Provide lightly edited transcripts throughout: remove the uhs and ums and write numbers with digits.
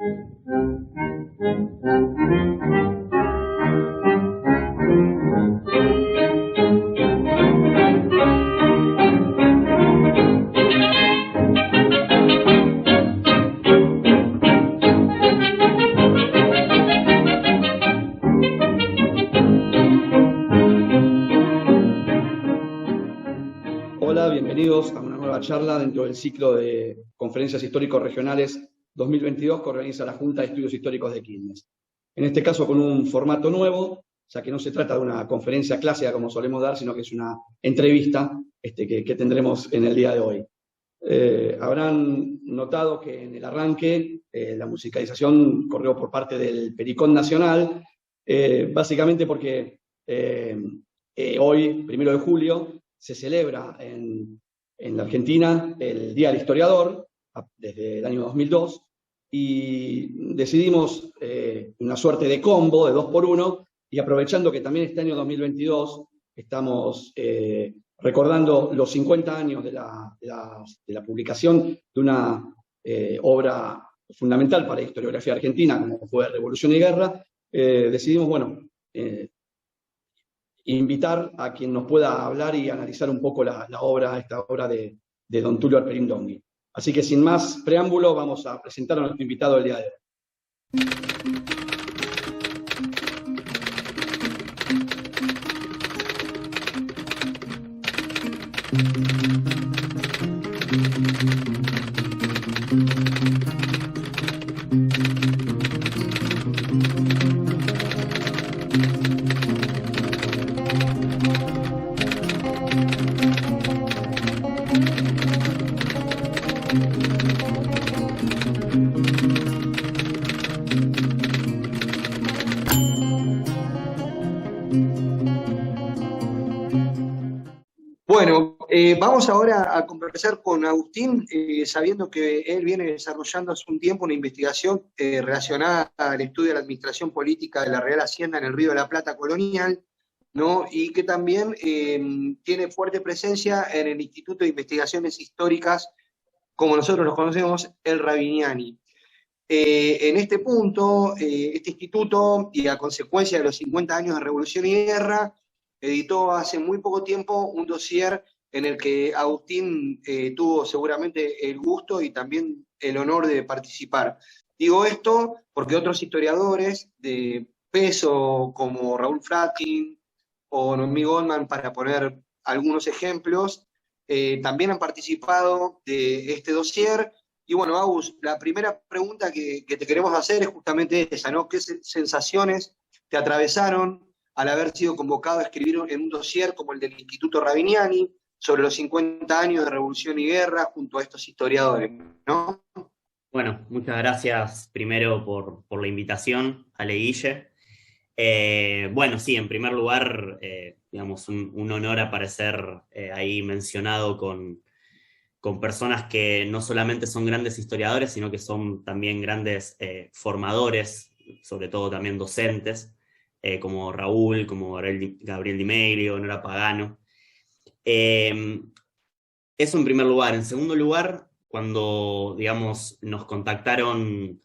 Hola, bienvenidos a una nueva charla dentro del ciclo de Conferencias Históricos Regionales 2022 que organiza la Junta de Estudios Históricos de Quilmes. En este caso con un formato nuevo, ya que no se trata de una conferencia clásica como solemos dar, sino que es una entrevista que tendremos en el día de hoy. Habrán notado que en el arranque la musicalización corrió por parte del Pericón Nacional, básicamente porque hoy, 1 de julio, se celebra en la Argentina el Día del Historiador, desde el año 2002, y decidimos una suerte de combo de 2x1, y aprovechando que también este año 2022 estamos recordando los 50 años de la publicación de una obra fundamental para la historiografía argentina, como fue Revolución y Guerra, decidimos, invitar a quien nos pueda hablar y analizar un poco esta obra de don Tulio Alperín Dongui. Así que sin más preámbulo, vamos a presentar a nuestro invitado del día de hoy. Bueno, vamos ahora a conversar con Agustín, sabiendo que él viene desarrollando hace un tiempo una investigación relacionada al estudio de la administración política de la Real Hacienda en el Río de la Plata colonial, ¿no? Y que también tiene fuerte presencia en el Instituto de Investigaciones Históricas, como nosotros los conocemos, el Rabiniani. En este punto, este instituto, y a consecuencia de los 50 años de Revolución y Guerra, editó hace muy poco tiempo un dossier en el que Agustín tuvo seguramente el gusto y también el honor de participar. Digo esto porque otros historiadores de peso, como Raúl Fratin o Noemí Goldman, para poner algunos ejemplos, también han participado de este dossier. Y bueno, Agus, la primera pregunta que te queremos hacer es justamente esa, ¿no? ¿Qué sensaciones te atravesaron al haber sido convocado a escribir en un dossier como el del Instituto Rabiniani sobre los 50 años de Revolución y Guerra junto a estos historiadores, ¿no? Bueno, muchas gracias primero por la invitación, Ale Guille. Bueno, sí, en primer lugar, digamos, un honor aparecer ahí mencionado con personas que no solamente son grandes historiadores, sino que son también grandes formadores, sobre todo también docentes, como Raúl, como Gabriel Di Meglio, Nora Pagano. Eso en primer lugar. En segundo lugar, cuando, digamos, nos contactaron,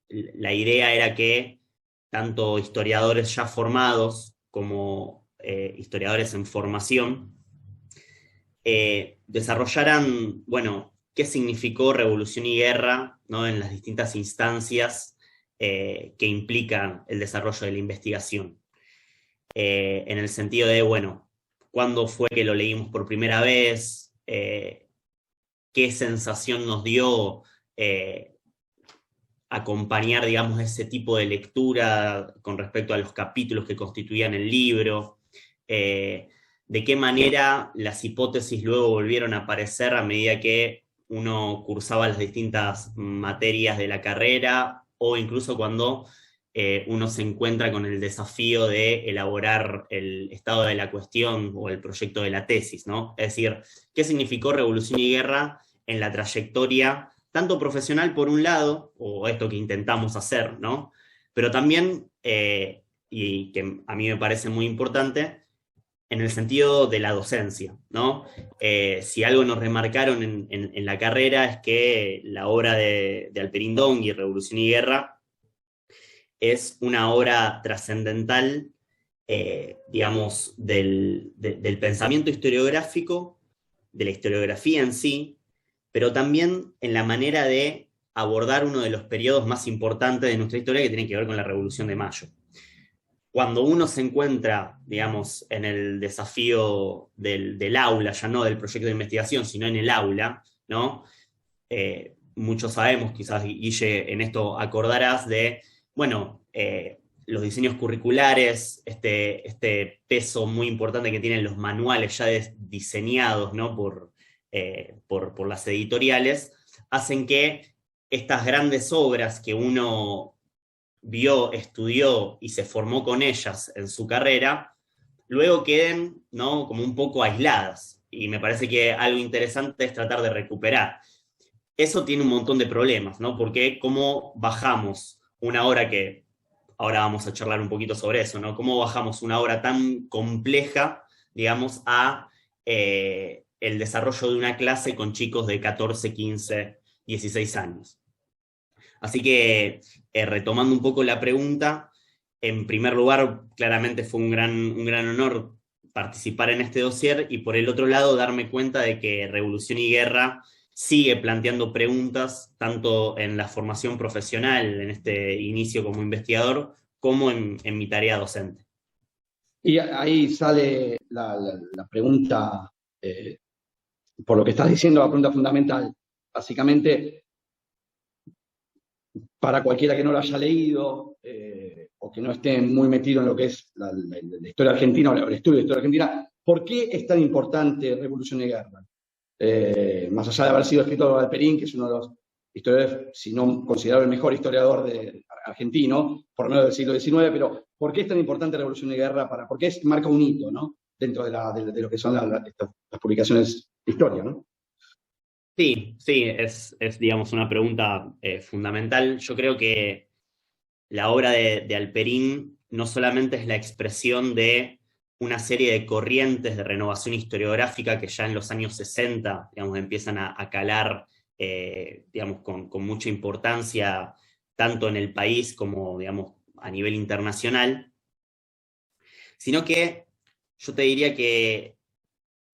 la idea era que tanto historiadores ya formados como historiadores en formación desarrollaran, bueno, qué significó Revolución y Guerra, ¿no?, en las distintas instancias que implican el desarrollo de la investigación. En el sentido de, bueno, ¿cuándo fue que lo leímos por primera vez? ¿Qué sensación nos dio acompañar, digamos, ese tipo de lectura con respecto a los capítulos que constituían el libro? ¿De qué manera las hipótesis luego volvieron a aparecer a medida que uno cursaba las distintas materias de la carrera, o incluso cuando uno se encuentra con el desafío de elaborar el estado de la cuestión o el proyecto de la tesis, ¿no? Es decir, ¿qué significó Revolución y Guerra en la trayectoria, tanto profesional por un lado, o esto que intentamos hacer, ¿no?, pero también, y que a mí me parece muy importante, en el sentido de la docencia, ¿no? Si algo nos remarcaron en la carrera es que la obra de Alperín Dongui, Revolución y Guerra, es una obra trascendental, digamos, del pensamiento historiográfico, de la historiografía en sí, pero también en la manera de abordar uno de los periodos más importantes de nuestra historia, que tiene que ver con la Revolución de Mayo. Cuando uno se encuentra, digamos, en el desafío del aula, ya no del proyecto de investigación, sino en el aula, ¿no? Muchos sabemos, quizás Guille, en esto acordarás de, bueno, los diseños curriculares, este peso muy importante que tienen los manuales ya diseñados, ¿no? por las editoriales, hacen que estas grandes obras que uno vio, estudió y se formó con ellas en su carrera, luego queden, ¿no? como un poco aisladas. Y me parece que algo interesante es tratar de recuperar. Eso tiene un montón de problemas, ¿no? Porque cómo bajamos una obra que, ahora vamos a charlar un poquito sobre eso, ¿no? Cómo bajamos una obra tan compleja, digamos, a el desarrollo de una clase con chicos de 14, 15, 16 años. Así que, retomando un poco la pregunta, en primer lugar, claramente fue un gran honor participar en este dossier, y por el otro lado, darme cuenta de que Revolución y Guerra sigue planteando preguntas, tanto en la formación profesional, en este inicio como investigador, como en mi tarea docente. Y ahí sale la pregunta, por lo que estás diciendo, la pregunta fundamental. Básicamente, para cualquiera que no lo haya leído o que no esté muy metido en lo que es la historia argentina o el estudio de historia argentina, ¿por qué es tan importante Revolución y Guerra? Más allá de haber sido escritor de Alperín, que es uno de los historiadores, si no considerado el mejor historiador argentino, por lo menos del siglo XIX, pero ¿por qué es tan importante Revolución y Guerra? ¿Por qué marca un hito, ¿no? Dentro de lo que son las publicaciones de historia, ¿no? Sí, es digamos, una pregunta fundamental. Yo creo que la obra de Alperín no solamente es la expresión de una serie de corrientes de renovación historiográfica que ya en los años 60, digamos, empiezan a calar, digamos, con mucha importancia, tanto en el país como, digamos, a nivel internacional, sino que yo te diría que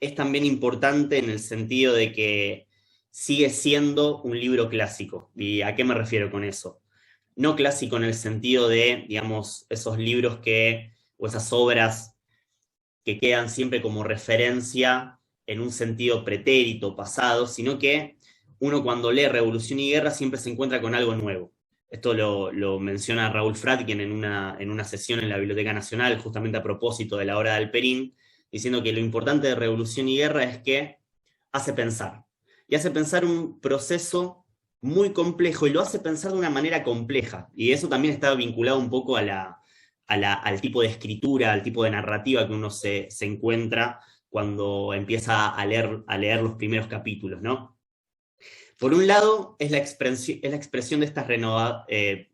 es también importante en el sentido de que sigue siendo un libro clásico. ¿Y a qué me refiero con eso? No clásico en el sentido de, digamos, esos libros o esas obras que quedan siempre como referencia en un sentido pretérito, pasado, sino que uno cuando lee Revolución y Guerra siempre se encuentra con algo nuevo. Esto lo menciona Raúl Fratkin en una sesión en la Biblioteca Nacional, justamente a propósito de la obra de Alperín, diciendo que lo importante de Revolución y Guerra es que hace pensar. Y hace pensar un proceso muy complejo, y lo hace pensar de una manera compleja. Y eso también está vinculado un poco al tipo de escritura, al tipo de narrativa que uno se encuentra cuando empieza a leer los primeros capítulos, ¿no? Por un lado, es la expresión de estas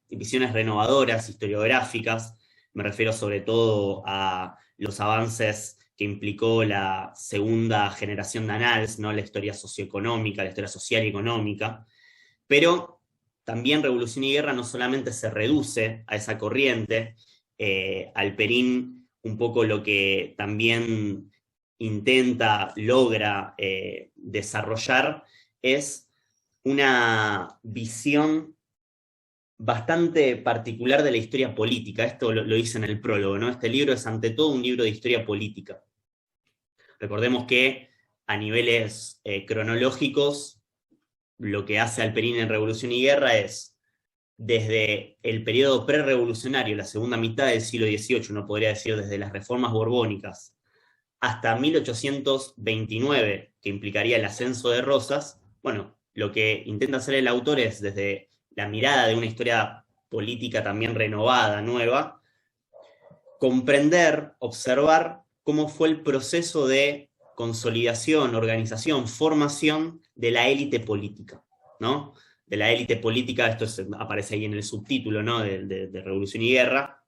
visiones renovadoras, historiográficas. Me refiero sobre todo a los avances que implicó la segunda generación de Annals, ¿no? La historia socioeconómica, la historia social y económica. Pero también Revolución y Guerra no solamente se reduce a esa corriente. Alperín, un poco lo que también logra desarrollar es una visión bastante particular de la historia política. Esto lo dice en el prólogo, ¿no? Este libro es ante todo un libro de historia política. Recordemos que a niveles cronológicos, lo que hace Alperín en Revolución y Guerra es, desde el periodo prerrevolucionario, la segunda mitad del siglo XVIII, uno podría decir desde las reformas borbónicas, hasta 1829, que implicaría el ascenso de Rosas. Bueno, lo que intenta hacer el autor es, desde la mirada de una historia política también renovada, nueva, comprender, observar cómo fue el proceso de consolidación, organización, formación de la élite política, ¿no? De la élite política, esto aparece ahí en el subtítulo, ¿no? de Revolución y Guerra.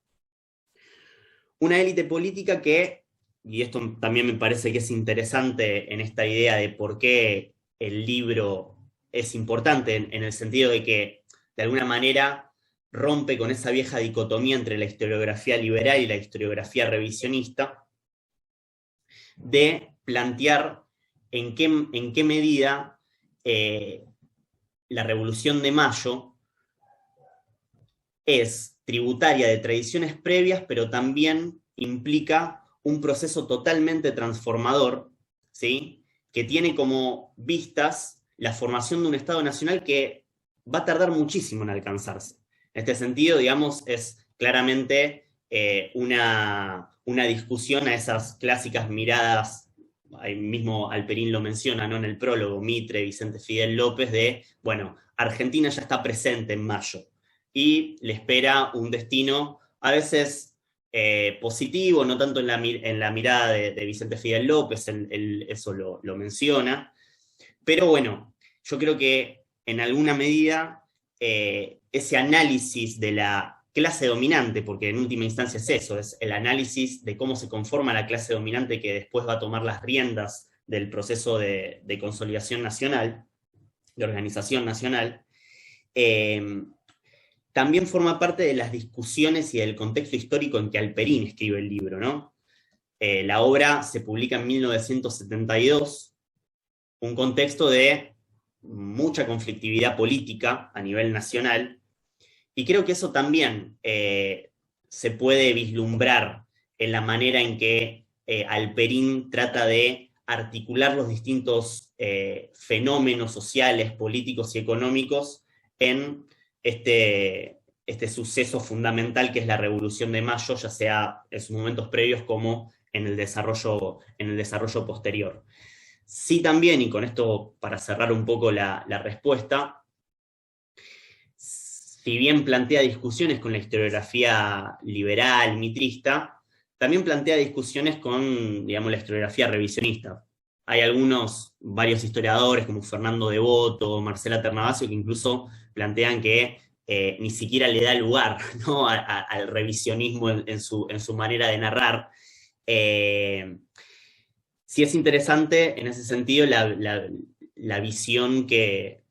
Una élite política que y esto también me parece que es interesante en esta idea de por qué el libro es importante, en el sentido de que, de alguna manera, rompe con esa vieja dicotomía entre la historiografía liberal y la historiografía revisionista, de plantear en qué medida la Revolución de Mayo es tributaria de tradiciones previas, pero también implica un proceso totalmente transformador, ¿sí? Que tiene como vistas la formación de un Estado nacional que va a tardar muchísimo en alcanzarse. En este sentido, digamos, es claramente una discusión a esas clásicas miradas, ahí mismo Alperín lo menciona, ¿no?, en el prólogo, Mitre, Vicente Fidel López, de, bueno, Argentina ya está presente en Mayo, y le espera un destino a veces positivo, no tanto en la mirada de Vicente Fidel López, eso lo menciona, pero bueno, yo creo que en alguna medida ese análisis de la clase dominante, porque en última instancia es eso, es el análisis de cómo se conforma la clase dominante que después va a tomar las riendas del proceso de consolidación nacional, de organización nacional, también forma parte de las discusiones y del contexto histórico en que Alperín escribe el libro, ¿no? La obra se publica en 1972, un contexto de mucha conflictividad política a nivel nacional, y creo que eso también se puede vislumbrar en la manera en que Alperín trata de articular los distintos fenómenos sociales, políticos y económicos en este suceso fundamental que es la Revolución de Mayo, ya sea en sus momentos previos como en el desarrollo posterior. Sí también, y con esto para cerrar un poco la respuesta, si bien plantea discusiones con la historiografía liberal, mitrista, también plantea discusiones con, digamos, la historiografía revisionista. Hay varios historiadores como Fernando Devoto, Marcela Ternavasio, que incluso plantean que ni siquiera le da lugar, ¿no?, al revisionismo en su manera de narrar. Sí es interesante en ese sentido la visión que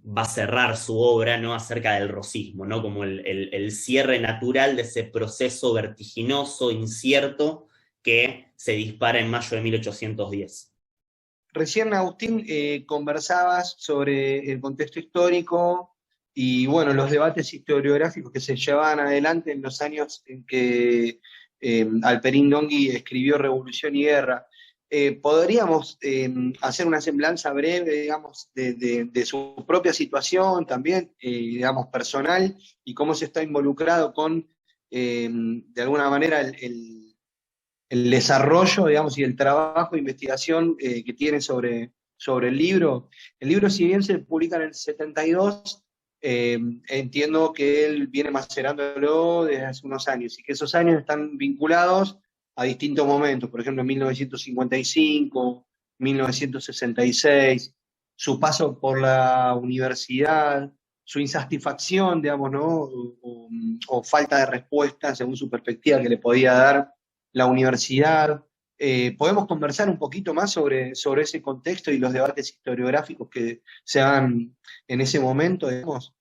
va a cerrar su obra, ¿no?, acerca del rosismo, ¿no?, como el cierre natural de ese proceso vertiginoso, incierto, que se dispara en mayo de 1810. Recién, Agustín, conversabas sobre el contexto histórico y, bueno, los debates historiográficos que se llevaban adelante en los años en que Alperín Dongui escribió Revolución y Guerra. ¿Podríamos hacer una semblanza breve, digamos, de su propia situación también, digamos, personal, y cómo se está involucrado con, de alguna manera, el desarrollo, digamos, y el trabajo de investigación que tiene sobre el libro? El libro, si bien se publica en el 72, entiendo que él viene macerándolo desde hace unos años, y que esos años están vinculados a distintos momentos, por ejemplo, en 1955, 1966, su paso por la universidad, su insatisfacción, digamos, ¿no?, o falta de respuesta según su perspectiva que le podía dar la universidad. ¿Podemos conversar un poquito más sobre ese contexto y los debates historiográficos que se dan en ese momento, digamos?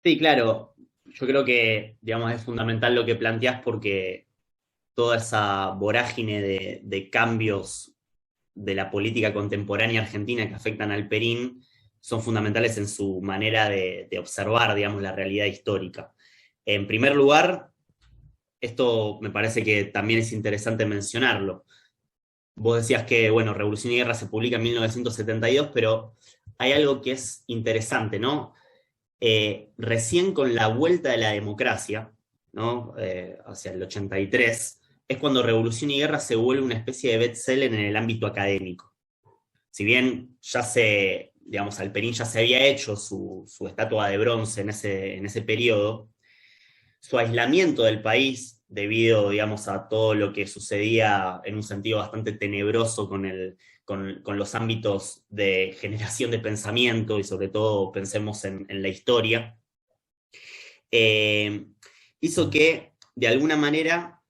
Sí, claro. Yo creo que, digamos, es fundamental lo que planteás, porque toda esa vorágine de cambios de la política contemporánea argentina que afectan al Alperín son fundamentales en su manera de observar, digamos, la realidad histórica. En primer lugar, esto me parece que también es interesante mencionarlo. Vos decías que, bueno, Revolución y Guerra se publica en 1972, pero hay algo que es interesante, ¿no? Recién con la vuelta de la democracia, ¿no?, hacia el 83, es cuando Revolución y Guerra se vuelve una especie de bestseller en el ámbito académico. Si bien digamos, Alperín ya se había hecho su estatua de bronce en ese periodo, su aislamiento del país, debido, digamos, a todo lo que sucedía en un sentido bastante tenebroso con los ámbitos de generación de pensamiento, y sobre todo pensemos en la historia, hizo que, de alguna manera,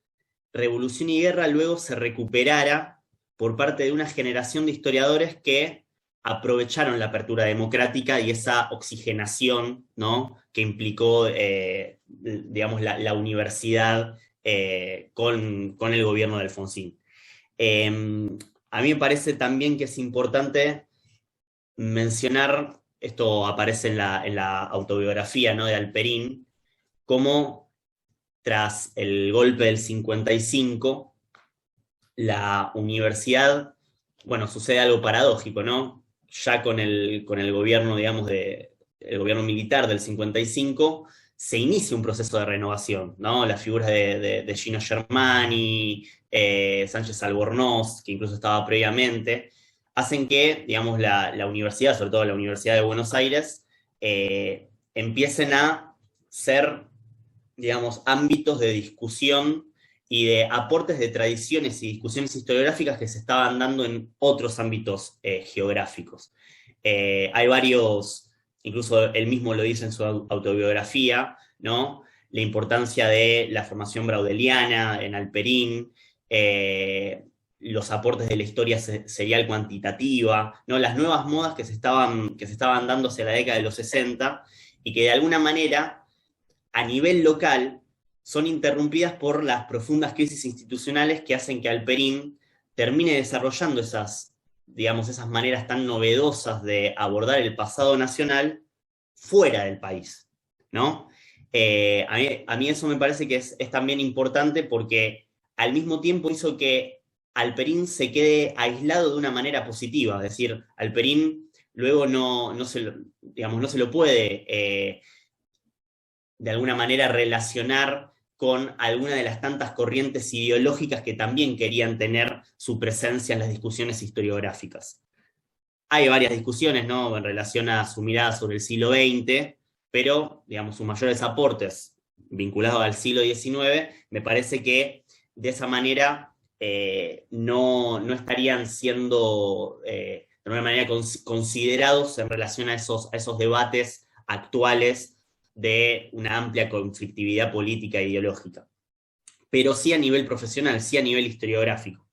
Revolución y Guerra luego se recuperara por parte de una generación de historiadores que aprovecharon la apertura democrática y esa oxigenación, ¿no?, que implicó, digamos, la universidad con el gobierno de Alfonsín. A mí me parece también que es importante mencionar, esto aparece en la autobiografía, ¿no?, de Alperín, cómo tras el golpe del 55, la universidad, bueno, sucede algo paradójico, ¿no? Ya con el gobierno, digamos, el gobierno militar del 55, se inicia un proceso de renovación, ¿no? Las figuras de Gino Germani, Sánchez Albornoz, que incluso estaba previamente, hacen que, digamos, la universidad, sobre todo la Universidad de Buenos Aires, empiecen a ser, digamos, ámbitos de discusión y de aportes de tradiciones y discusiones historiográficas que se estaban dando en otros ámbitos geográficos. Hay varios, incluso él mismo lo dice en su autobiografía, ¿no?, la importancia de la formación braudeliana en Alperín, los aportes de la historia serial cuantitativa, ¿no?, las nuevas modas que se estaban dando hacia la década de los 60 y que de alguna manera a nivel local son interrumpidas por las profundas crisis institucionales que hacen que Alperín termine desarrollando esas, digamos, esas maneras tan novedosas de abordar el pasado nacional fuera del país, ¿no? A mí eso me parece que es también importante porque al mismo tiempo hizo que Alperín se quede aislado de una manera positiva, es decir, Alperín luego no se lo puede de alguna manera relacionar con alguna de las tantas corrientes ideológicas que también querían tener su presencia en las discusiones historiográficas. Hay varias discusiones, ¿no?, en relación a su mirada sobre el siglo XX, pero, digamos, sus mayores aportes vinculados al siglo XIX, me parece que de esa manera no estarían siendo de alguna manera considerados en relación a esos debates actuales de una amplia conflictividad política e ideológica. Pero sí a nivel profesional, sí a nivel historiográfico.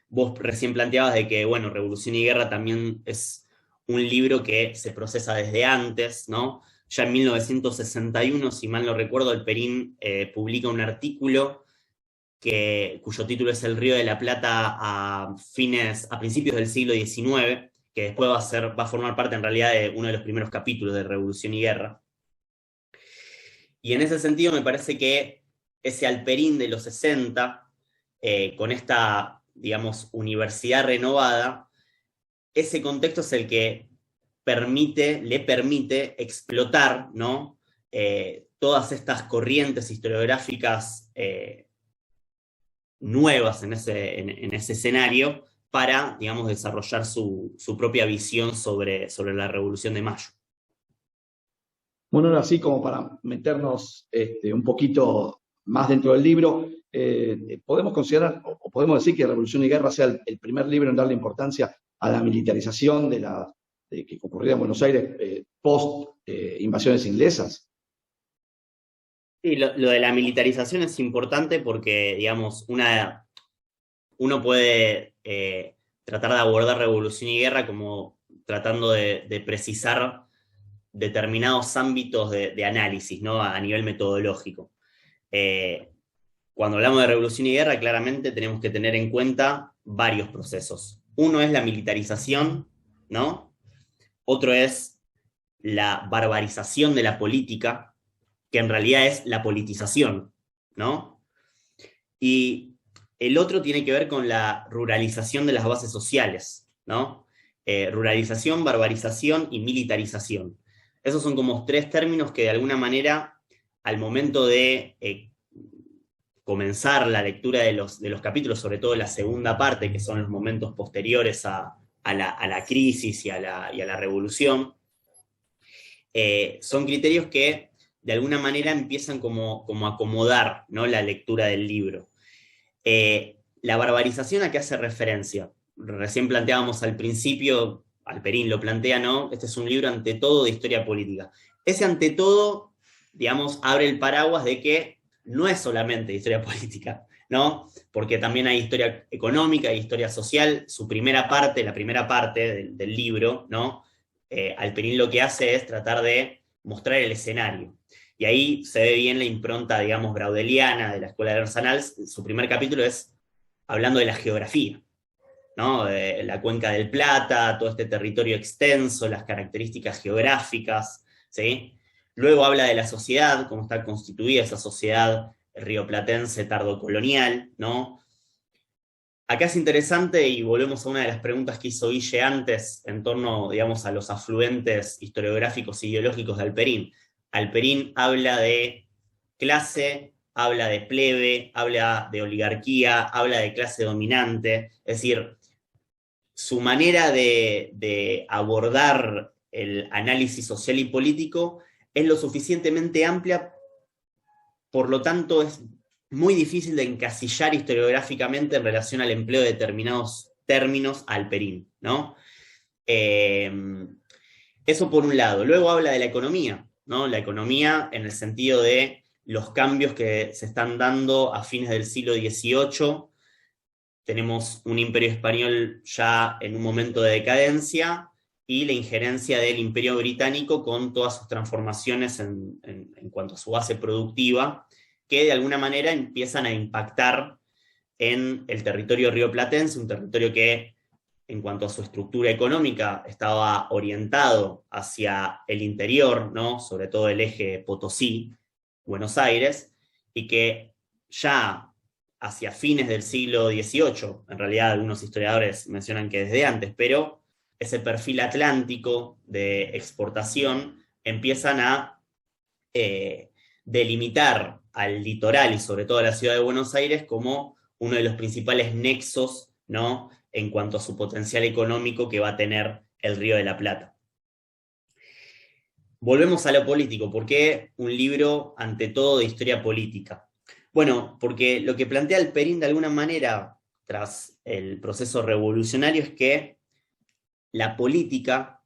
Vos recién planteabas de que, bueno, Revolución y Guerra también es un libro que se procesa desde antes, ¿no? Ya en 1961, si mal no recuerdo, Alperín publica un artículo cuyo título es El Río de la Plata a principios del siglo XIX, que después va a formar parte en realidad de uno de los primeros capítulos de Revolución y Guerra. Y en ese sentido me parece que ese Alperín de los 60, con esta, digamos, universidad renovada, ese contexto es el que le permite explotar, ¿no?, todas estas corrientes historiográficas nuevas en ese escenario, para, digamos, desarrollar su propia visión sobre la Revolución de Mayo. Bueno, ahora sí, como para meternos un poquito más dentro del libro, podemos considerar, o podemos decir que Revolución y Guerra sea el primer libro en darle importancia a la militarización que ocurría en Buenos Aires post invasiones inglesas. Sí, lo de la militarización es importante porque, digamos, uno puede tratar de abordar Revolución y Guerra como tratando de precisar determinados ámbitos de análisis, ¿no?, a nivel metodológico. Cuando hablamos de Revolución y Guerra, claramente tenemos que tener en cuenta varios procesos. Uno es la militarización, ¿no? Otro es la barbarización de la política, que en realidad es la politización, ¿no? Y el otro tiene que ver con la ruralización de las bases sociales, ¿no? Ruralización, barbarización y militarización. Esos son como tres términos que de alguna manera, al momento de comenzar la lectura de los capítulos, sobre todo la segunda parte, que son los momentos posteriores a la crisis y a la revolución, son criterios que de alguna manera empiezan como a acomodar, ¿no?, la lectura del libro. La barbarización, ¿a qué hace referencia? Recién planteábamos al principio, Alperín lo plantea, ¿no? Este es un libro ante todo de historia política. Ese ante todo, digamos, abre el paraguas de que no es solamente historia política, ¿no? Porque también hay historia económica y historia social. Su primera parte, la primera parte del libro, ¿no? Halperin lo que hace es tratar de mostrar el escenario. Y ahí se ve bien la impronta, digamos, braudeliana de la Escuela de Arsenals. Su primer capítulo es hablando de la geografía, ¿no? De la Cuenca del Plata, todo este territorio extenso, las características geográficas, ¿sí? Luego habla de la sociedad, cómo está constituida esa sociedad rioplatense tardocolonial, ¿no? Acá es interesante, y volvemos a una de las preguntas que hizo Guille antes, en torno, digamos, a los afluentes historiográficos e ideológicos de Halperin. Halperin habla de clase, habla de plebe, habla de oligarquía, habla de clase dominante, es decir, su manera de abordar el análisis social y político es lo suficientemente amplia, por lo tanto es muy difícil de encasillar historiográficamente en relación al empleo de determinados términos a Halperin, ¿no? Eso por un lado. Luego habla de la economía, ¿no? La economía en el sentido de los cambios que se están dando a fines del siglo XVIII. Tenemos un imperio español ya en un momento de decadencia, y la injerencia del imperio británico con todas sus transformaciones en cuanto a su base productiva, que de alguna manera empiezan a impactar en el territorio rioplatense, un territorio que, en cuanto a su estructura económica, estaba orientado hacia el interior, ¿no? Sobre todo el eje Potosí, Buenos Aires, y que ya hacia fines del siglo XVIII, en realidad algunos historiadores mencionan que desde antes, pero ese perfil atlántico de exportación empiezan a delimitar al litoral y sobre todo a la ciudad de Buenos Aires como uno de los principales nexos, ¿no? En cuanto a su potencial económico que va a tener el Río de la Plata. Volvemos a lo político. ¿Por qué un libro, ante todo, de historia política? Bueno, porque lo que plantea Halperin de alguna manera, tras el proceso revolucionario, es que la política,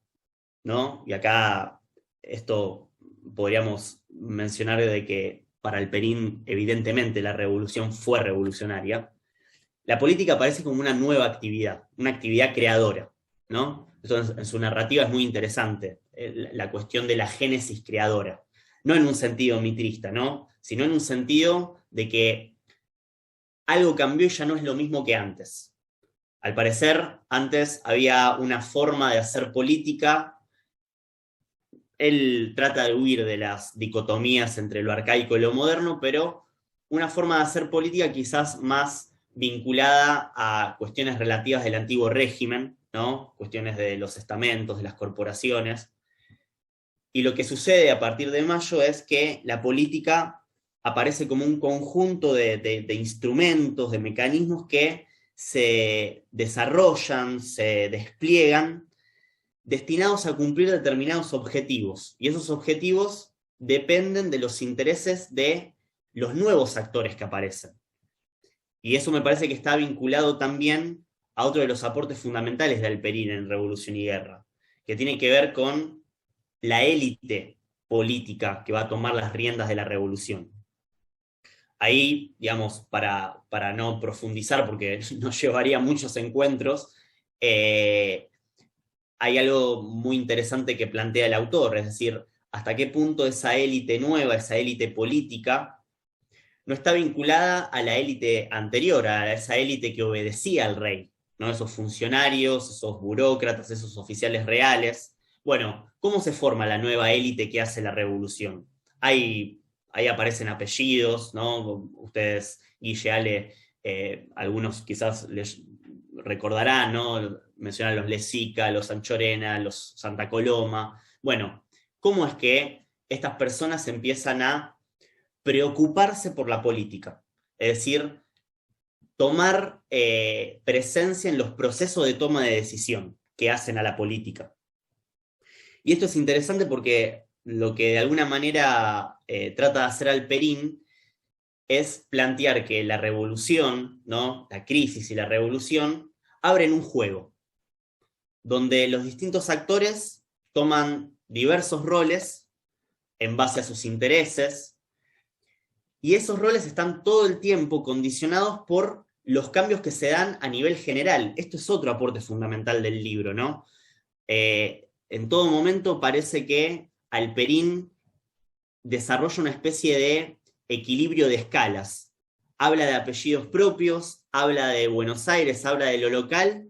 ¿no? Y acá esto podríamos mencionar de que para Halperin, evidentemente, la revolución fue revolucionaria. La política aparece como una nueva actividad, una actividad creadora, ¿no? Entonces, en su narrativa es muy interesante la cuestión de la génesis creadora. No en un sentido mitrista, ¿no? Sino en un sentido de que algo cambió y ya no es lo mismo que antes. Al parecer, antes había una forma de hacer política. Él trata de huir de las dicotomías entre lo arcaico y lo moderno, pero una forma de hacer política quizás más vinculada a cuestiones relativas del antiguo régimen, ¿no? Cuestiones de los estamentos, de las corporaciones. Y lo que sucede a partir de mayo es que la política aparece como un conjunto de instrumentos, de mecanismos que se desarrollan, se despliegan, destinados a cumplir determinados objetivos. Y esos objetivos dependen de los intereses de los nuevos actores que aparecen. Y eso me parece que está vinculado también a otro de los aportes fundamentales de Halperin en Revolución y Guerra, que tiene que ver con la élite política que va a tomar las riendas de la revolución. Ahí, digamos, para no profundizar, porque nos llevaría a muchos encuentros, hay algo muy interesante que plantea el autor, es decir, hasta qué punto esa élite nueva, esa élite política, no está vinculada a la élite anterior, a esa élite que obedecía al rey, ¿no? Esos funcionarios, esos burócratas, esos oficiales reales. Bueno, ¿cómo se forma la nueva élite que hace la revolución? Ahí aparecen apellidos, ¿no? Ustedes, Guille, Ale, algunos quizás les recordarán, ¿no? Mencionan los Lezica, los Anchorena, los Santa Coloma. Bueno, ¿cómo es que estas personas empiezan a preocuparse por la política? Es decir, tomar presencia en los procesos de toma de decisión que hacen a la política. Y esto es interesante porque lo que de alguna manera trata de hacer Halperin es plantear que la revolución, ¿no? La crisis y la revolución abren un juego, donde los distintos actores toman diversos roles en base a sus intereses, y esos roles están todo el tiempo condicionados por los cambios que se dan a nivel general. Esto es otro aporte fundamental del libro, ¿no? En todo momento parece que Halperin desarrolla una especie de equilibrio de escalas. Habla de apellidos propios, habla de Buenos Aires, habla de lo local,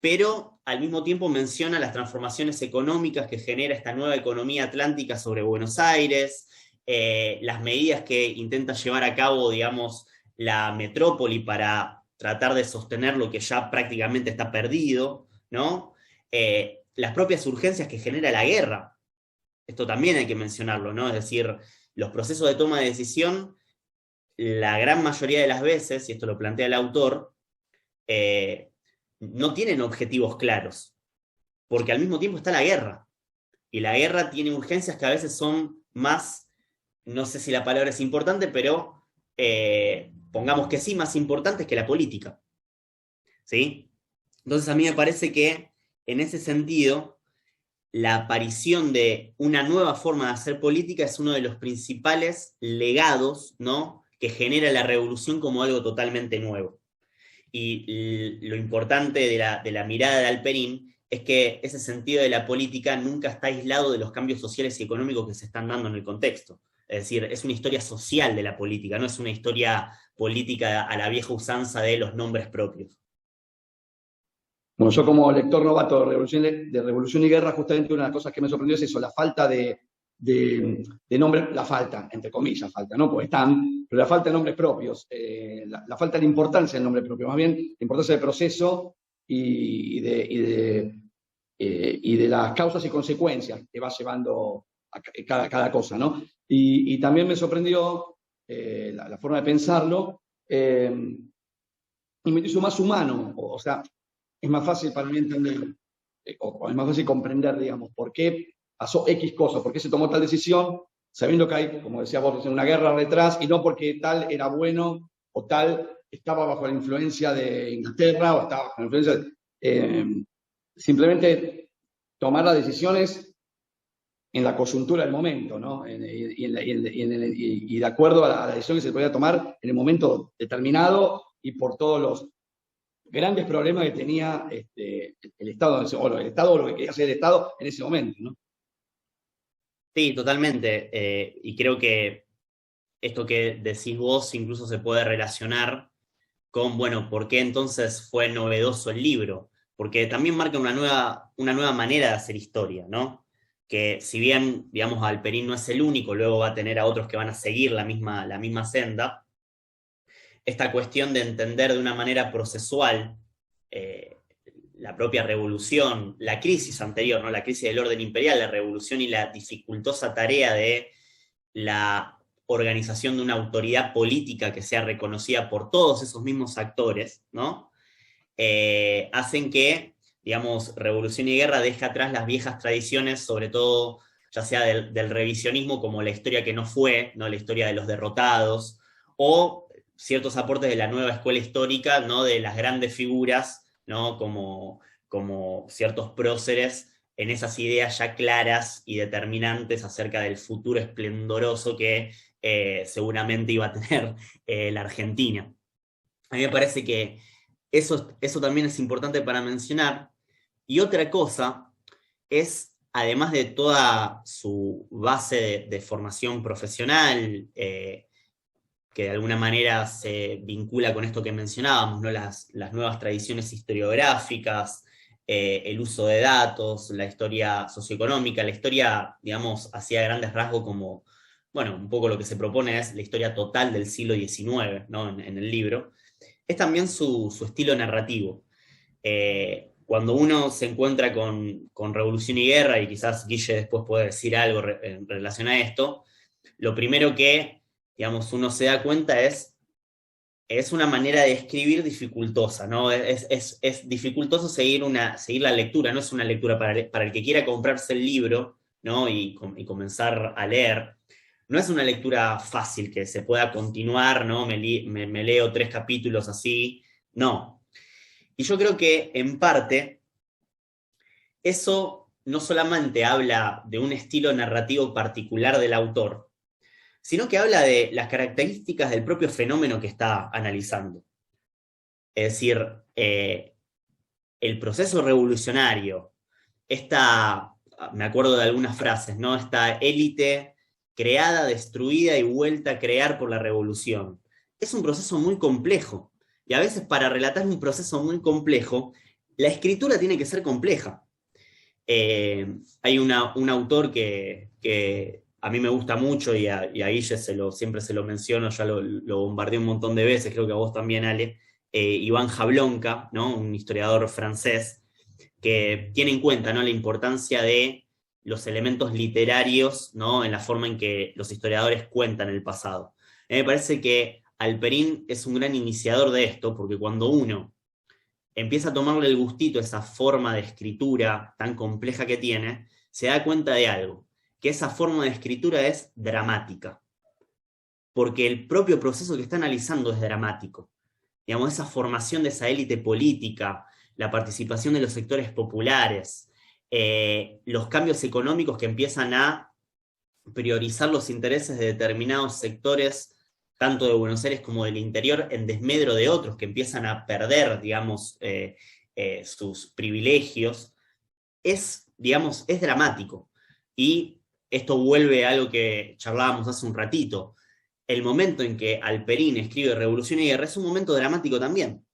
pero al mismo tiempo menciona las transformaciones económicas que genera esta nueva economía atlántica sobre Buenos Aires, las medidas que intenta llevar a cabo, digamos, la metrópoli para tratar de sostener lo que ya prácticamente está perdido, ¿no? Las propias urgencias que genera la guerra. Esto también hay que mencionarlo, ¿no? Es decir, los procesos de toma de decisión, la gran mayoría de las veces, y esto lo plantea el autor, no tienen objetivos claros, porque al mismo tiempo está la guerra, y la guerra tiene urgencias que a veces son más, no sé si la palabra es importante, pero pongamos que sí, más importantes que la política, ¿sí? Entonces a mí me parece que, en ese sentido, la aparición de una nueva forma de hacer política es uno de los principales legados, ¿no?, que genera la revolución como algo totalmente nuevo. Y lo importante de la mirada de Halperin es que ese sentido de la política nunca está aislado de los cambios sociales y económicos que se están dando en el contexto. Es decir, es una historia social de la política, no es una historia política a la vieja usanza de los nombres propios. Bueno, yo como lector novato de Revolución y Guerra, justamente una de las cosas que me sorprendió es eso, la falta de nombres, la falta, entre comillas, falta, ¿no? Porque están, pero la falta de nombres propios, la falta de importancia del nombre propio, más bien la importancia del proceso y de las causas y consecuencias que va llevando a cada cosa, ¿no? Y también me sorprendió la forma de pensarlo, y me hizo más humano, o sea, es más fácil para mí entender, o es más fácil comprender, digamos, por qué pasó X cosa, por qué se tomó tal decisión, sabiendo que hay, como decías vos, una guerra detrás, y no porque tal era bueno, o tal estaba bajo la influencia de Inglaterra, o estaba bajo la influencia simplemente tomar las decisiones en la coyuntura del momento, ¿no? Y de acuerdo a la decisión que se podía tomar en el momento determinado y por todos los grandes problemas que tenía el Estado, o lo que quería hacer el Estado en ese momento, ¿no? Sí, totalmente. Y creo que esto que decís vos incluso se puede relacionar con, bueno, ¿por qué entonces fue novedoso el libro? Porque también marca una nueva manera de hacer historia, ¿no? Que si bien, digamos, Halperin no es el único, luego va a tener a otros que van a seguir la misma senda, esta cuestión de entender de una manera procesual la propia revolución, la crisis anterior, ¿no? La crisis del orden imperial, la revolución y la dificultosa tarea de la organización de una autoridad política que sea reconocida por todos esos mismos actores, ¿no? Hacen que, digamos, Revolución y Guerra deje atrás las viejas tradiciones, sobre todo ya sea del revisionismo como la historia que no fue, ¿no? La historia de los derrotados, o ciertos aportes de la nueva escuela histórica, ¿no? De las grandes figuras, ¿no? Como ciertos próceres en esas ideas ya claras y determinantes acerca del futuro esplendoroso que seguramente iba a tener la Argentina. A mí me parece que eso también es importante para mencionar. Y otra cosa es, además de toda su base de formación profesional, que de alguna manera se vincula con esto que mencionábamos, ¿no? Las nuevas tradiciones historiográficas, el uso de datos, la historia socioeconómica, la historia, digamos, hacia grandes rasgos como, bueno, un poco lo que se propone es la historia total del siglo XIX, ¿no? en el libro, es también su estilo narrativo. Cuando uno se encuentra con Revolución y Guerra, y quizás Guille después puede decir algo en relación a esto, lo primero que, digamos, uno se da cuenta es una manera de escribir dificultosa, ¿no? Es dificultoso seguir la lectura, no es una lectura para el que quiera comprarse el libro, ¿no? Y comenzar a leer. No es una lectura fácil que se pueda continuar, ¿no? Me leo 3 capítulos así, no. Y yo creo que, en parte, eso no solamente habla de un estilo narrativo particular del autor, sino que habla de las características del propio fenómeno que está analizando. Es decir, el proceso revolucionario, me acuerdo de algunas frases, ¿no? Esta élite creada, destruida y vuelta a crear por la revolución. Es un proceso muy complejo, y a veces para relatar un proceso muy complejo, la escritura tiene que ser compleja. Hay un autor que a mí me gusta mucho, y a Guille siempre se lo menciono, ya lo bombardeé un montón de veces, creo que a vos también, Ale, Iván Jablonka, ¿no? Un historiador francés, que tiene en cuenta, ¿no?, la importancia de los elementos literarios, ¿no?, en la forma en que los historiadores cuentan el pasado. Me parece que Halperin es un gran iniciador de esto, porque cuando uno empieza a tomarle el gustito a esa forma de escritura tan compleja que tiene, se da cuenta de algo, que esa forma de escritura es dramática, porque el propio proceso que está analizando es dramático. Digamos, esa formación de esa élite política, la participación de los sectores populares, los cambios económicos que empiezan a priorizar los intereses de determinados sectores, tanto de Buenos Aires como del interior, en desmedro de otros que empiezan a perder, digamos, sus privilegios, es dramático. Y esto vuelve a algo que charlábamos hace un ratito. El momento en que Halperin escribe Revolución y Guerra es un momento dramático también.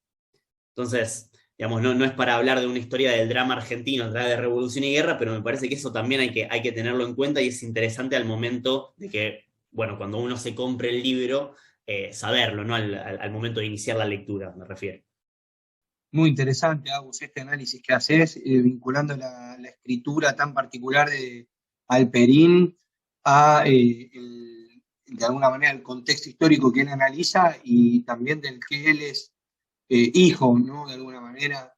Entonces, digamos, no es para hablar de una historia del drama argentino a través de Revolución y Guerra, pero me parece que eso también hay que tenerlo en cuenta, y es interesante al momento de que, bueno, cuando uno se compre el libro, saberlo, ¿no? Al momento de iniciar la lectura, me refiero. Muy interesante, Agus, este análisis que haces, vinculando la escritura tan particular de Halperin a, de alguna manera, el contexto histórico que él analiza y también del que él es hijo, ¿no? De alguna manera.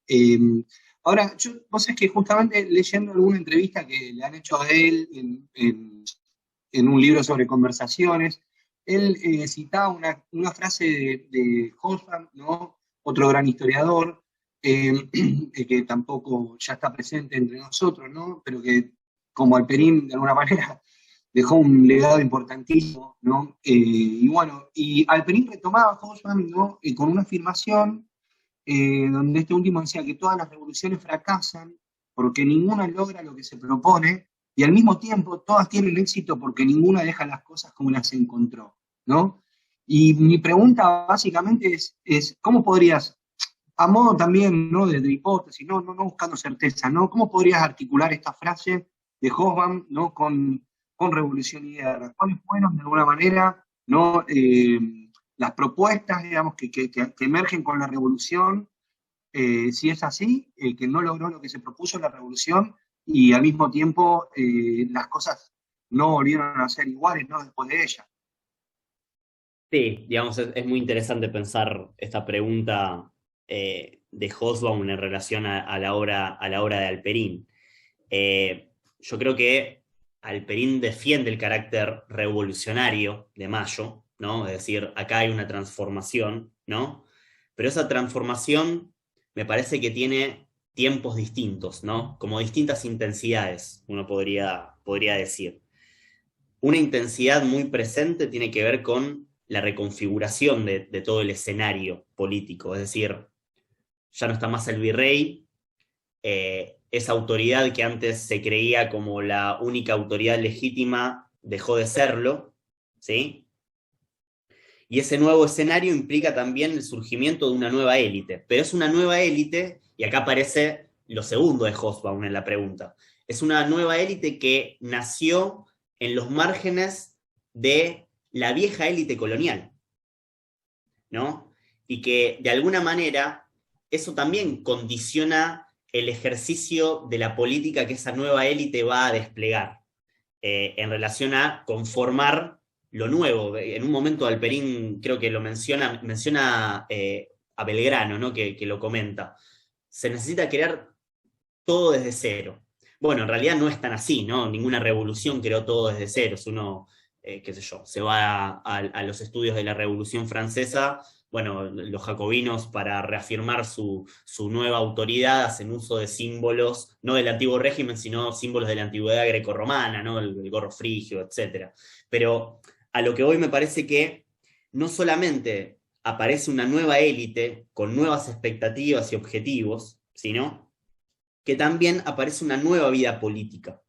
Ahora, vos sabés que justamente leyendo alguna entrevista que le han hecho a él en un libro sobre conversaciones, él citaba una frase de Hobsbawm, ¿no? Otro gran historiador, que tampoco ya está presente entre nosotros, ¿no? Pero que, como Halperin, de alguna manera, dejó un legado importantísimo, ¿no? Y bueno, y Halperin retomaba a Hobsbawm, ¿no? Con una afirmación donde este último decía que todas las revoluciones fracasan porque ninguna logra lo que se propone, y al mismo tiempo todas tienen éxito porque ninguna deja las cosas como las encontró, ¿no? Y mi pregunta básicamente es ¿cómo podrías, a modo también, ¿no?, de hipótesis, no buscando certeza, ¿no?, cómo podrías articular esta frase de Hobsbawm, ¿no?, con Revolución y Guerra? ¿Cuáles fueron, de alguna manera, ¿no?, las propuestas, digamos, que emergen con la revolución, si es así, que no logró lo que se propuso en la revolución, y al mismo tiempo las cosas no volvieron a ser iguales, ¿no?, después de ella? Sí, digamos, es muy interesante pensar esta pregunta de Hobsbawm en relación a la obra de Halperin. Yo creo que Halperin defiende el carácter revolucionario de Mayo, ¿no? Es decir, acá hay una transformación, ¿no? Pero esa transformación me parece que tiene tiempos distintos, ¿no? Como distintas intensidades, uno podría decir. Una intensidad muy presente tiene que ver con la reconfiguración de todo el escenario político, es decir, ya no está más el virrey, esa autoridad que antes se creía como la única autoridad legítima dejó de serlo, ¿sí? Y ese nuevo escenario implica también el surgimiento de una nueva élite, pero es una nueva élite, y acá aparece lo segundo de Hobsbawm en la pregunta, es una nueva élite que nació en los márgenes de la vieja élite colonial, ¿no? Y que de alguna manera eso también condiciona el ejercicio de la política que esa nueva élite va a desplegar en relación a conformar lo nuevo. En un momento Halperin creo que lo menciona a Belgrano, ¿no?, que lo comenta. Se necesita crear todo desde cero. Bueno, en realidad no es tan así, ¿no? Ninguna revolución creó todo desde cero. Si uno, qué sé yo, se va a los estudios de la Revolución Francesa, bueno, los jacobinos, para reafirmar su nueva autoridad, hacen uso de símbolos, no del antiguo régimen, sino símbolos de la antigüedad grecorromana, ¿no? El gorro frigio, etc. Pero a lo que hoy me parece que no solamente aparece una nueva élite con nuevas expectativas y objetivos, sino que también aparece una nueva vida política.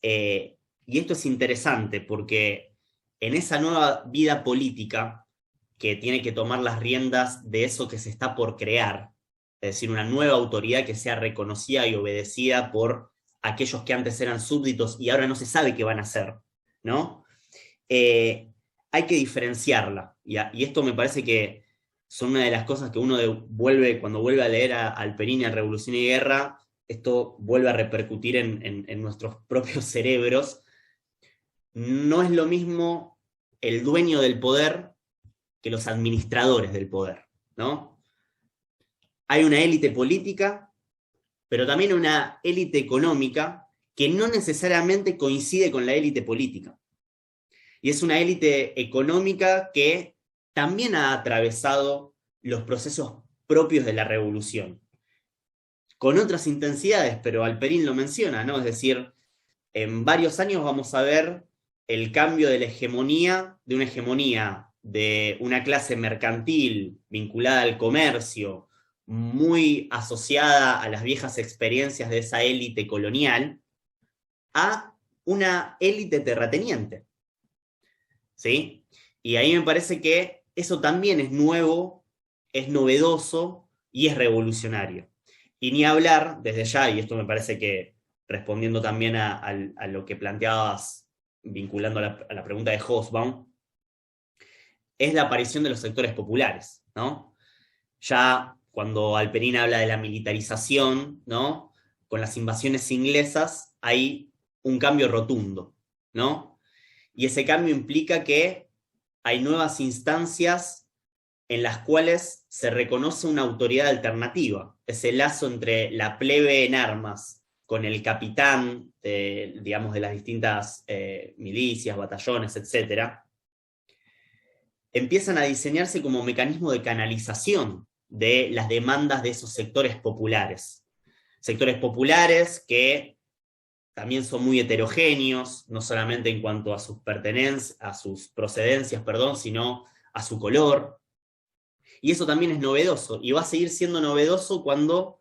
Y esto es interesante porque en esa nueva vida política que tiene que tomar las riendas de eso que se está por crear, es decir, una nueva autoridad que sea reconocida y obedecida por aquellos que antes eran súbditos y ahora no se sabe qué van a hacer, ¿no? Hay que diferenciarla, y esto me parece que son una de las cosas que uno cuando vuelve a leer a Alperín y a Revolución y Guerra, esto vuelve a repercutir en nuestros propios cerebros. No es lo mismo el dueño del poder que los administradores del poder, ¿no? Hay una élite política, pero también una élite económica que no necesariamente coincide con la élite política. Y es una élite económica que también ha atravesado los procesos propios de la revolución, con otras intensidades, pero Alperín lo menciona, ¿no? Es decir, en varios años vamos a ver el cambio de una hegemonía de una clase mercantil vinculada al comercio, muy asociada a las viejas experiencias de esa élite colonial, a una élite terrateniente, ¿sí? Y ahí me parece que eso también es nuevo, es novedoso y es revolucionario. Y ni hablar, desde ya, y esto me parece que respondiendo también a lo que planteabas, vinculando a la pregunta de Hobsbawm, es la aparición de los sectores populares, ¿no? Ya cuando Alperín habla de la militarización, ¿no? Con las invasiones inglesas hay un cambio rotundo, ¿no? Y ese cambio implica que hay nuevas instancias en las cuales se reconoce una autoridad alternativa, ese lazo entre la plebe en armas con el capitán, digamos, de las distintas milicias, batallones, etc., empiezan a diseñarse como mecanismo de canalización de las demandas de esos sectores populares. Sectores populares que también son muy heterogéneos, no solamente en cuanto a sus procedencias, sino a su color. Y eso también es novedoso, y va a seguir siendo novedoso cuando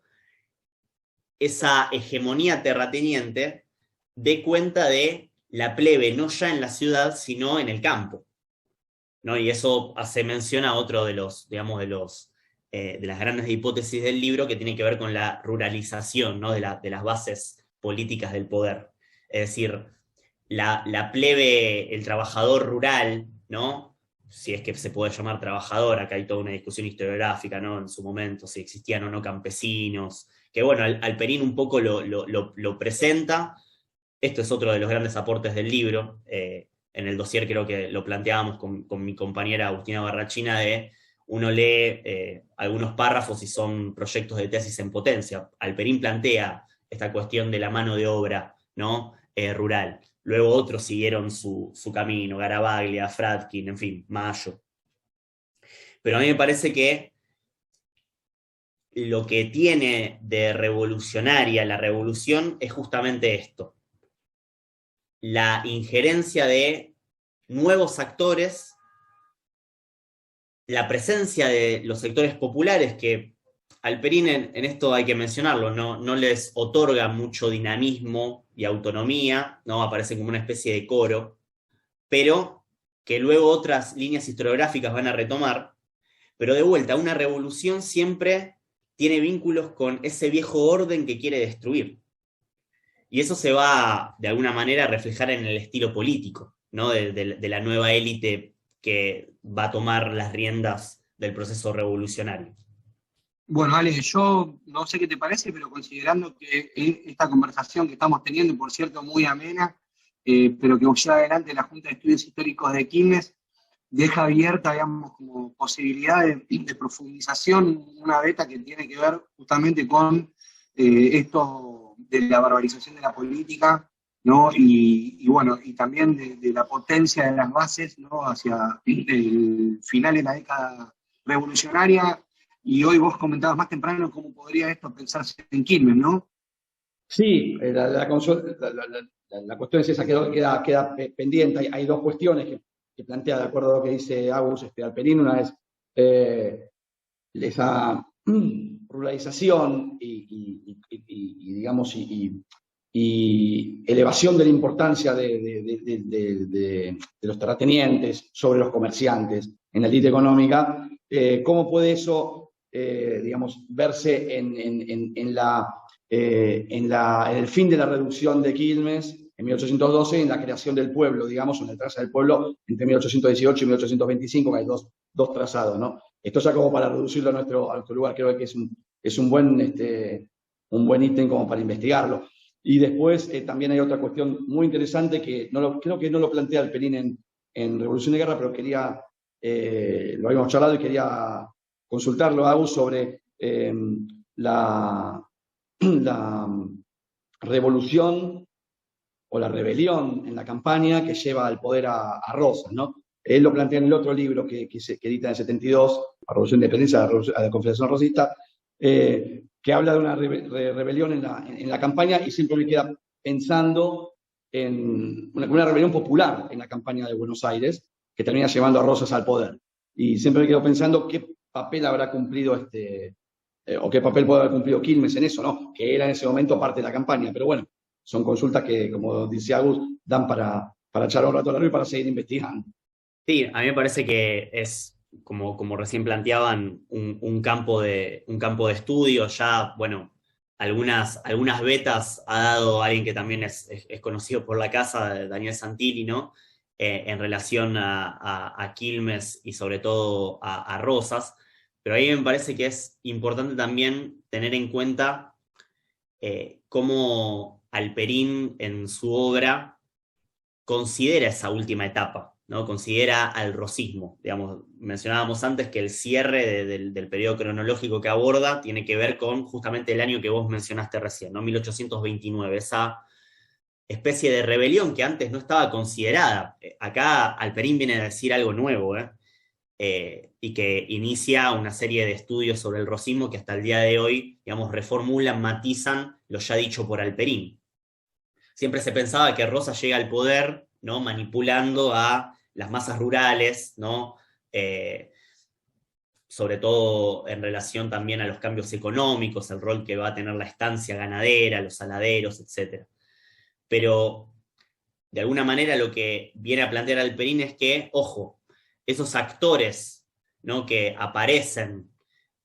esa hegemonía terrateniente dé cuenta de la plebe, no ya en la ciudad, sino en el campo, ¿no? Y eso hace mención a otro de los, digamos, de las grandes hipótesis del libro, que tiene que ver con la ruralización, ¿no? de las bases políticas del poder. Es decir, la plebe, el trabajador rural, ¿no? Si es que se puede llamar trabajador, acá hay toda una discusión historiográfica, ¿no? En su momento, si existían o no campesinos, que bueno, Alperín un poco lo presenta. Esto es otro de los grandes aportes del libro. En el dossier creo que lo planteábamos con mi compañera Agustina Barrachina, uno lee algunos párrafos y son proyectos de tesis en potencia. Alperín plantea esta cuestión de la mano de obra, ¿no? Rural. Luego otros siguieron su camino, Garavaglia, Fradkin, en fin, Mayo. Pero a mí me parece que lo que tiene de revolucionaria la revolución es justamente esto: la injerencia de nuevos actores, la presencia de los sectores populares, que Alperín, en esto hay que mencionarlo, no les otorga mucho dinamismo y autonomía, ¿no? Aparecen como una especie de coro, pero que luego otras líneas historiográficas van a retomar. Pero de vuelta, una revolución siempre tiene vínculos con ese viejo orden que quiere destruir. Y eso se va, de alguna manera, a reflejar en el estilo político, ¿no? de la nueva élite que va a tomar las riendas del proceso revolucionario. Bueno, Ale, yo no sé qué te parece, pero considerando que esta conversación que estamos teniendo, por cierto, muy amena, pero que lleva adelante la Junta de Estudios Históricos de Quilmes, deja abierta, digamos, como posibilidad de profundización, una beta que tiene que ver justamente con esto de la barbarización de la política, ¿no? Y bueno, y también de la potencia de las bases, ¿no? Hacia el final de la década revolucionaria. Y hoy vos comentabas más temprano cómo podría esto pensarse en Quilmes, ¿no? Sí, la cuestión es esa, queda pendiente. Hay dos cuestiones que plantea, de acuerdo a lo que dice Agus, Alperín, una vez esa ruralización digamos, y elevación de la importancia de los terratenientes sobre los comerciantes en la élite económica, ¿cómo puede eso, digamos, verse en el fin de la reducción de Quilmes en 1812, en la creación del pueblo, digamos, en el traza del pueblo entre 1818 y 1825, que hay dos trazados, ¿no? Esto ya como para reducirlo a nuestro lugar, creo que es un buen ítem como para investigarlo. Y después también hay otra cuestión muy interesante que creo que no lo plantea Alperín en Revolución de Guerra, pero lo habíamos charlado y quería consultarlo a Agus sobre la revolución o la rebelión en la campaña que lleva al poder a Rosas, ¿no? Él lo plantea en el otro libro que edita en el 72, La Revolución de Independencia, a la Confederación Rosista, que habla de una rebelión en la campaña, y siempre me queda pensando en una rebelión popular en la campaña de Buenos Aires, que termina llevando a Rosas al poder. Y siempre me quedo pensando qué papel habrá cumplido o qué papel puede haber cumplido Quilmes en eso, ¿no? Que era en ese momento parte de la campaña. Pero bueno, son consultas que, como dice Agus, dan para echar un rato largo y para seguir investigando. Sí, a mí me parece que es, como recién planteaban, un campo de estudio. Ya, bueno, algunas betas ha dado alguien que también es conocido por la casa, Daniel Santilli, ¿no? En relación a Quilmes y sobre todo a Rosas. Pero a mí me parece que es importante también tener en cuenta cómo Alperín en su obra considera esa última etapa, ¿no? Considera al rosismo. Digamos, mencionábamos antes que el cierre del periodo cronológico que aborda tiene que ver con justamente el año que vos mencionaste recién, ¿no? 1829, esa especie de rebelión que antes no estaba considerada. Acá Alperín viene a decir algo nuevo, y que inicia una serie de estudios sobre el rosismo que hasta el día de hoy, digamos, reformulan, matizan lo ya dicho por Alperín. Siempre se pensaba que Rosas llega al poder, ¿no? Manipulando a las masas rurales, ¿no? Sobre todo en relación también a los cambios económicos, el rol que va a tener la estancia ganadera, los saladeros, etc. Pero, de alguna manera, lo que viene a plantear Alperín es que, ojo, esos actores, ¿no? Que aparecen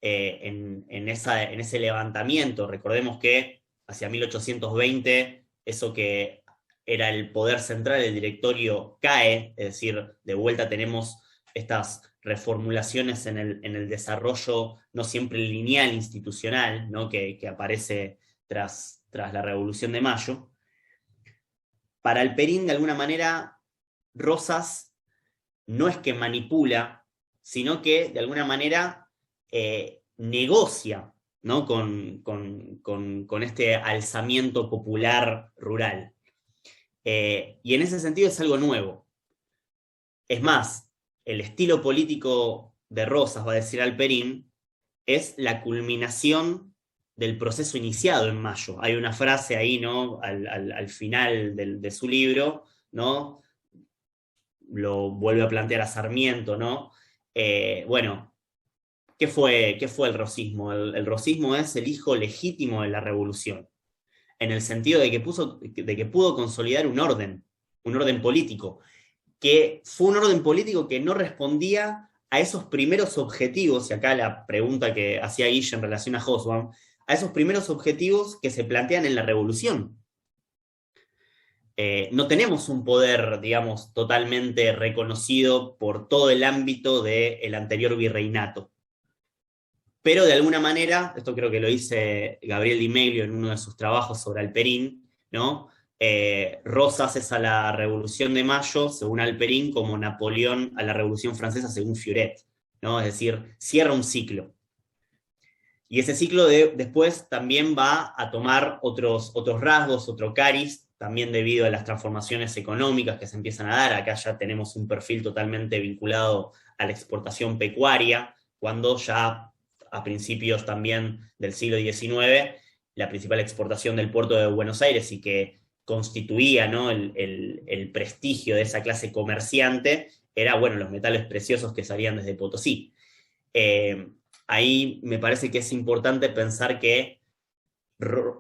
en ese levantamiento, recordemos que hacia 1820, eso que era el poder central, el directorio, cae, es decir, de vuelta tenemos estas reformulaciones en el desarrollo no siempre lineal institucional, ¿no? que aparece tras la Revolución de Mayo. Para Alperín, de alguna manera, Rosas no es que manipula, sino que de alguna manera negocia, ¿no? con este alzamiento popular rural. Y en ese sentido es algo nuevo. Es más, el estilo político de Rosas, va a decir Alperín, es la culminación del proceso iniciado en Mayo. Hay una frase ahí, ¿no? al final de su libro, ¿no? Lo vuelve a plantear a Sarmiento, ¿no? Bueno, ¿qué fue el rosismo? El rosismo es el hijo legítimo de la revolución, en el sentido de que pudo consolidar un orden político, que fue un orden político que no respondía a esos primeros objetivos, y acá la pregunta que hacía Guille en relación a Hobsbawm, a esos primeros objetivos que se plantean en la revolución. No tenemos un poder, digamos, totalmente reconocido por todo el ámbito del anterior virreinato. Pero de alguna manera, esto creo que lo dice Gabriel Di Meglio en uno de sus trabajos sobre Alperín, ¿no? Rosas es a la Revolución de Mayo, según Alperín, como Napoleón a la Revolución Francesa, según Furet, ¿no? Es decir, cierra un ciclo. Y ese ciclo después también va a tomar otros rasgos, otro cariz, también debido a las transformaciones económicas que se empiezan a dar. Acá ya tenemos un perfil totalmente vinculado a la exportación pecuaria, cuando ya a principios también del siglo XIX, la principal exportación del puerto de Buenos Aires, y que constituía, ¿no? el prestigio de esa clase comerciante, era, bueno, los metales preciosos que salían desde Potosí. Ahí me parece que es importante pensar que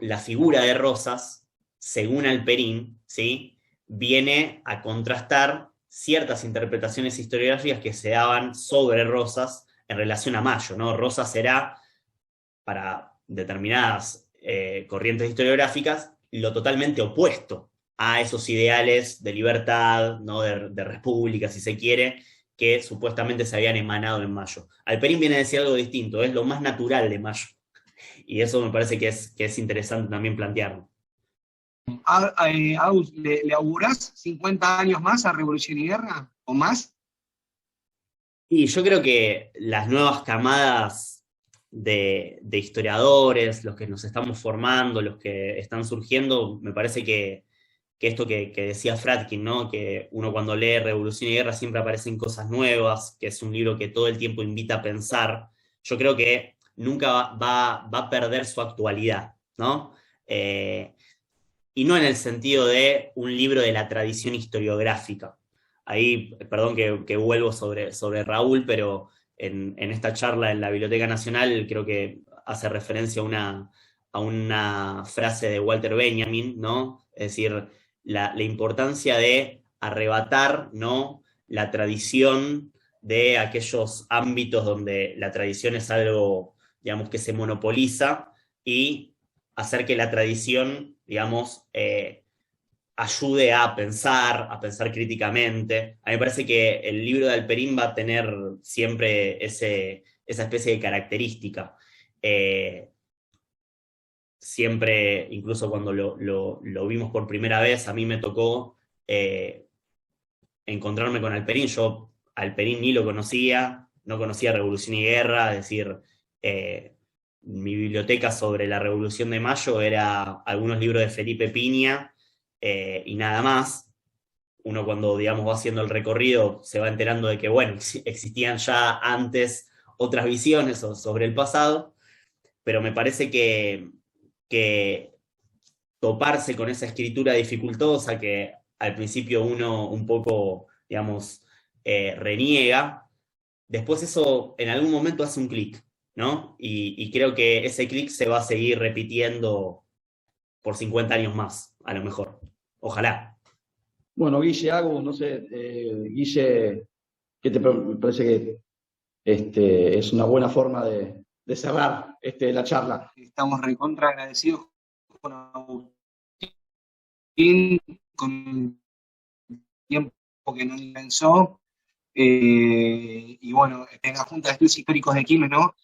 la figura de Rosas, según Alperín, ¿sí?, viene a contrastar ciertas interpretaciones historiográficas que se daban sobre Rosas en relación a Mayo, ¿no? Rosas era, para determinadas corrientes historiográficas, lo totalmente opuesto a esos ideales de libertad, ¿no?, de república, si se quiere, que supuestamente se habían emanado en Mayo. Alperín viene a decir algo distinto, es lo más natural de Mayo. Y eso me parece que es interesante también plantearlo. Agus, ¿le augurás 50 años más a Revolución y Guerra? ¿O más? Y yo creo que las nuevas camadas de historiadores, los que nos estamos formando, los que están surgiendo, me parece que esto que decía Fradkin, ¿no?, que uno cuando lee Revolución y Guerra siempre aparecen cosas nuevas, que es un libro que todo el tiempo invita a pensar, yo creo que nunca va a perder su actualidad, ¿no? Y no en el sentido de un libro de la tradición historiográfica. Ahí, perdón que vuelvo sobre Raúl, pero en esta charla en la Biblioteca Nacional creo que hace referencia a una frase de Walter Benjamin, ¿no? Es decir, la importancia de arrebatar, ¿no?, la tradición de aquellos ámbitos donde la tradición es algo, digamos, que se monopoliza, y hacer que la tradición, digamos, ayude a pensar críticamente. A mí me parece que el libro de Alperín va a tener siempre esa especie de característica. Siempre, incluso cuando lo vimos por primera vez, a mí me tocó encontrarme con Alperín. Yo Alperín ni lo conocía, no conocía Revolución y Guerra, es decir, mi biblioteca sobre la Revolución de Mayo era algunos libros de Felipe Piña, y nada más. Uno, cuando, digamos, va haciendo el recorrido, se va enterando de que, bueno, existían ya antes otras visiones sobre el pasado, pero me parece que toparse con esa escritura dificultosa que al principio uno un poco, digamos, reniega, después eso en algún momento hace un clic, ¿no? Y creo que ese clic se va a seguir repitiendo por 50 años más, a lo mejor. Ojalá. Bueno, Guille, Agus, no sé, Guille, ¿qué te parece que es una buena forma de cerrar la charla? Estamos recontra agradecidos con Agustín, con el tiempo que nos pensó, y bueno, en la Junta de Estudios Históricos de Quilmes, ¿no?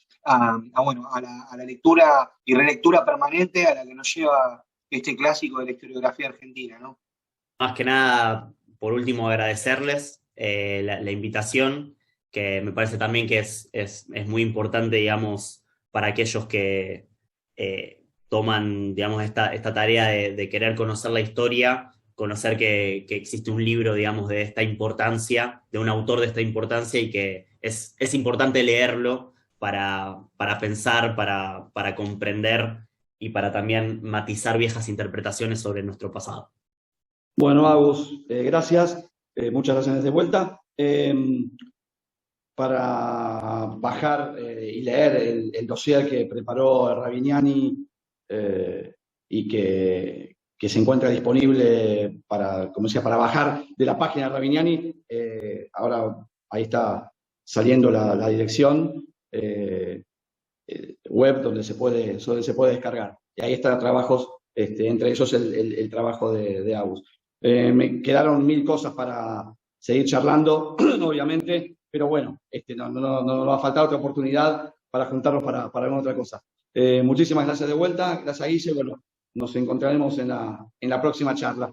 Bueno, a la lectura y relectura permanente a la que nos lleva este clásico de la historiografía argentina, ¿no? Más que nada, por último, agradecerles la invitación, que me parece también que es muy importante, digamos, para aquellos que toman, digamos, esta tarea de querer conocer la historia, conocer que existe un libro, digamos, de esta importancia, de un autor de esta importancia, y que es importante leerlo para pensar, para comprender y para también matizar viejas interpretaciones sobre nuestro pasado. Bueno, Agus, gracias. Muchas gracias de vuelta. Para bajar y leer el dossier que preparó Ravignani, y que se encuentra disponible para, como decía, para bajar de la página de Ravignani, ahora ahí está saliendo la dirección web donde se puede descargar. Y ahí están trabajos, entre ellos el trabajo de Agus. Me quedaron 1000 cosas para seguir charlando, obviamente, pero bueno, no nos va a faltar otra oportunidad para juntarnos para alguna otra cosa. Muchísimas gracias de vuelta, gracias a Guille. Bueno, nos encontraremos en la próxima charla.